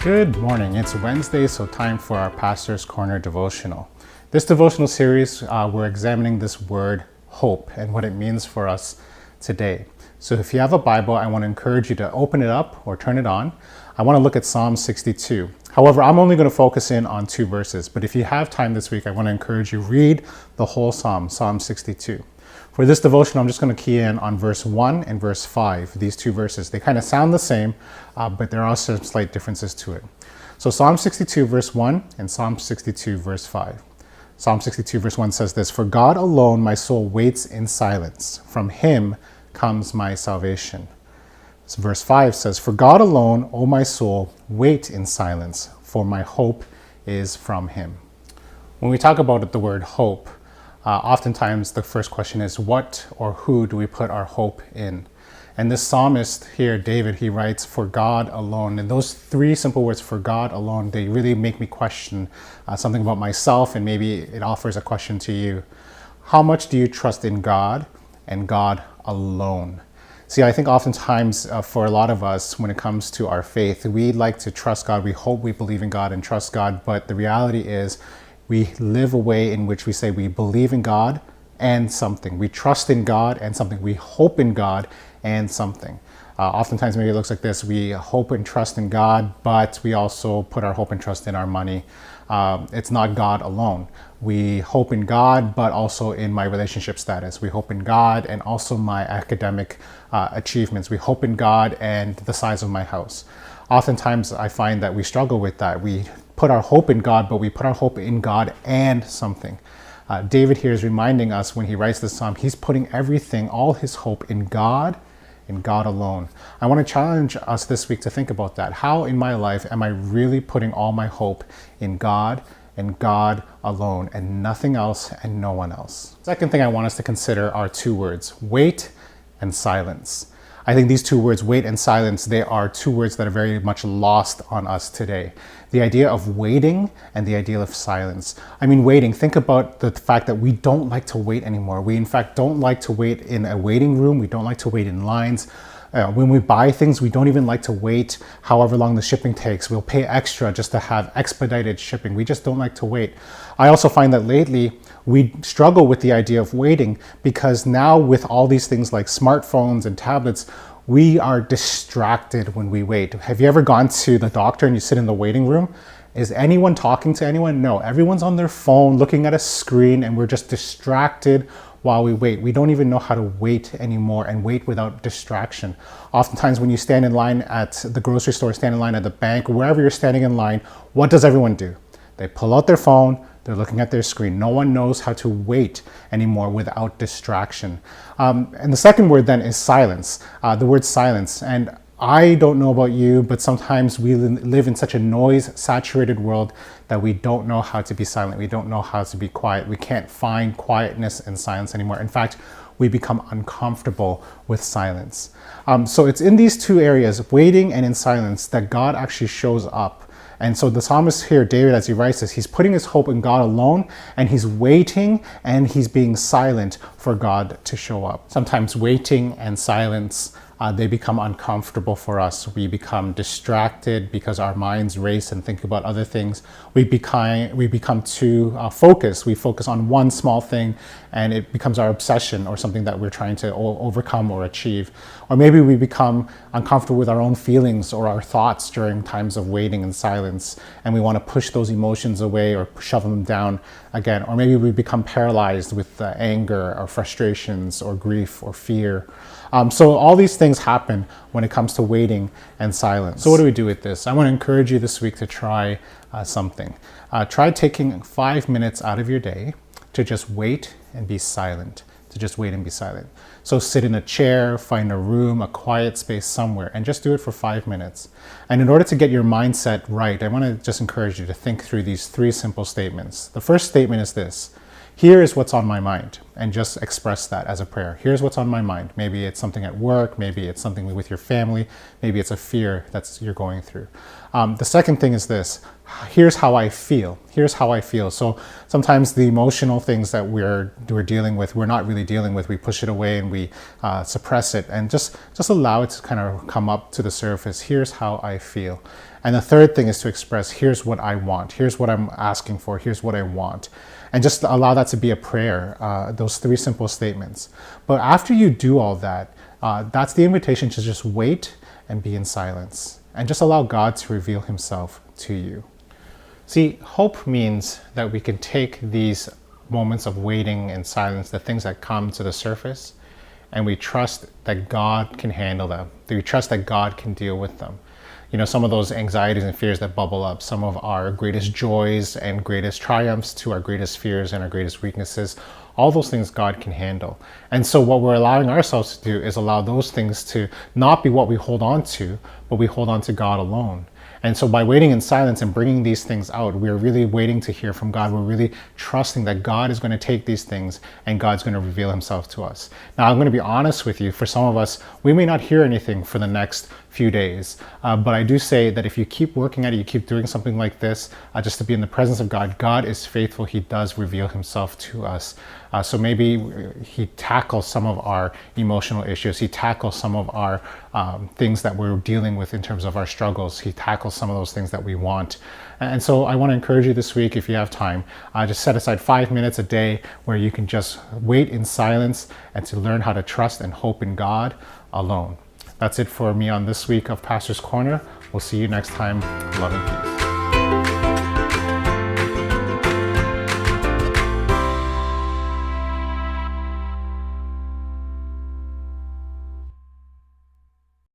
Good morning. It's Wednesday, so time for our Pastor's Corner devotional. This devotional series, we're examining this word hope and what it means for us today. So if you have a Bible, I want to encourage you to open it up or turn it on. I want to look at Psalm 62. However, I'm only going to focus in on 2 verses, but if you have time this week, I want to encourage you read the whole Psalm, Psalm 62. For this devotion, I'm just going to key in on verse 1 and verse 5, these 2 verses. They kind of sound the same, but there are some slight differences to it. So Psalm 62 verse 1 and Psalm 62 verse 5. Psalm 62 verse 1 says this, "For God alone my soul waits in silence. From him comes my salvation." So verse 5 says, "For God alone, O my soul, wait in silence, for my hope is from him." When we talk about the word hope, oftentimes the first question is, what or who do we put our hope in? And this psalmist here, David, he writes, "For God alone." And those 3 simple words, "for God alone," they really make me question something about myself, and maybe it offers a question to you. How much do you trust in God and God alone? See, I think oftentimes for a lot of us, when it comes to our faith, we like to trust God. We hope we believe in God and trust God. But the reality is we live a way in which we say we believe in God and something. We trust in God and something. We hope in God and something. Oftentimes maybe it looks like this. We hope and trust in God, but we also put our hope and trust in our money. It's not God alone. We hope in God, but also in my relationship status. We hope in God and also my academic achievements. We hope in God and the size of my house. Oftentimes I find that we struggle with that. We put our hope in God, but we put our hope in God and something. David here is reminding us when he writes this psalm, he's putting everything, all his hope in God alone. I want to challenge us this week to think about that. How in my life am I really putting all my hope in God and God alone and nothing else and no one else? Second thing I want us to consider are 2 words, wait and silence. I think these 2 words, wait and silence, they are 2 words that are very much lost on us today. The idea of waiting and the idea of silence. I mean, waiting, think about the fact that we don't like to wait anymore. We in fact don't like to wait in a waiting room. We don't like to wait in lines. When we buy things, we don't even like to wait however long the shipping takes. We'll pay extra just to have expedited shipping. We just don't like to wait. I also find that lately we struggle with the idea of waiting because now with all these things like smartphones and tablets, we are distracted when we wait. Have you ever gone to the doctor and you sit in the waiting room? Is anyone talking to anyone? No, everyone's on their phone looking at a screen and we're just distracted while we wait. We don't even know how to wait anymore and wait without distraction. Oftentimes when you stand in line at the grocery store, stand in line at the bank, wherever you're standing in line, what does everyone do? They pull out their phone, they're looking at their screen. No one knows how to wait anymore without distraction. And the second word then is silence, the word silence. And I don't know about you, but sometimes we live in such a noise-saturated world that we don't know how to be silent. We don't know how to be quiet. We can't find quietness and silence anymore. In fact, we become uncomfortable with silence. So it's in these 2 areas, waiting and in silence, that God actually shows up. And so the psalmist here, David, as he writes this, he's putting his hope in God alone, and he's waiting and he's being silent for God to show up. Sometimes waiting and silence, they become uncomfortable for us. We become distracted because our minds race and think about other things. We become too focused. We focus on one small thing and it becomes our obsession or something that we're trying to overcome or achieve. Or maybe we become uncomfortable with our own feelings or our thoughts during times of waiting and silence, and we want to push those emotions away or shove them down again. Or maybe we become paralyzed with anger or frustrations or grief or fear. So all these things happen when it comes to waiting and silence. So what do we do with this? I want to encourage you this week to try something. Try taking 5 minutes out of your day to just wait and be silent. To just wait and be silent. So sit in a chair, find a room, a quiet space somewhere, and just do it for 5 minutes. And in order to get your mindset right, I want to just encourage you to think through these 3 simple statements. The first statement is this: here is what's on my mind, and just express that as a prayer. Here's what's on my mind. Maybe it's something at work, maybe it's something with your family, maybe it's a fear you're going through. The second thing is this: here's how I feel. Here's how I feel. So sometimes the emotional things that we're dealing with, we're not really dealing with. We push it away and we suppress it, and just allow it to kind of come up to the surface. Here's how I feel. And the third thing is to express, here's what I want. Here's what I'm asking for. Here's what I want. And just allow that to be a prayer, those three simple statements. But after you do all that, that's the invitation to just wait and be in silence and just allow God to reveal himself to you. See, hope means that we can take these moments of waiting and silence, the things that come to the surface, and we trust that God can handle them. We trust that God can deal with them. You know, some of those anxieties and fears that bubble up, some of our greatest joys and greatest triumphs to our greatest fears and our greatest weaknesses, all those things God can handle. And so what we're allowing ourselves to do is allow those things to not be what we hold on to, but we hold on to God alone. And so by waiting in silence and bringing these things out, we're really waiting to hear from God. We're really trusting that God is going to take these things and God's going to reveal himself to us. Now, I'm going to be honest with you. For some of us, we may not hear anything for the next few days. But I do say that if you keep working at it, you keep doing something like this, just to be in the presence of God, God is faithful. He does reveal himself to us. So maybe he tackles some of our emotional issues. He tackles some of our things that we're dealing with in terms of our struggles. He tackles some of those things that we want. And so I want to encourage you this week, if you have time, just set aside 5 minutes a day where you can just wait in silence and to learn how to trust and hope in God alone. That's it for me on this week of Pastor's Corner. We'll see you next time. Love and peace.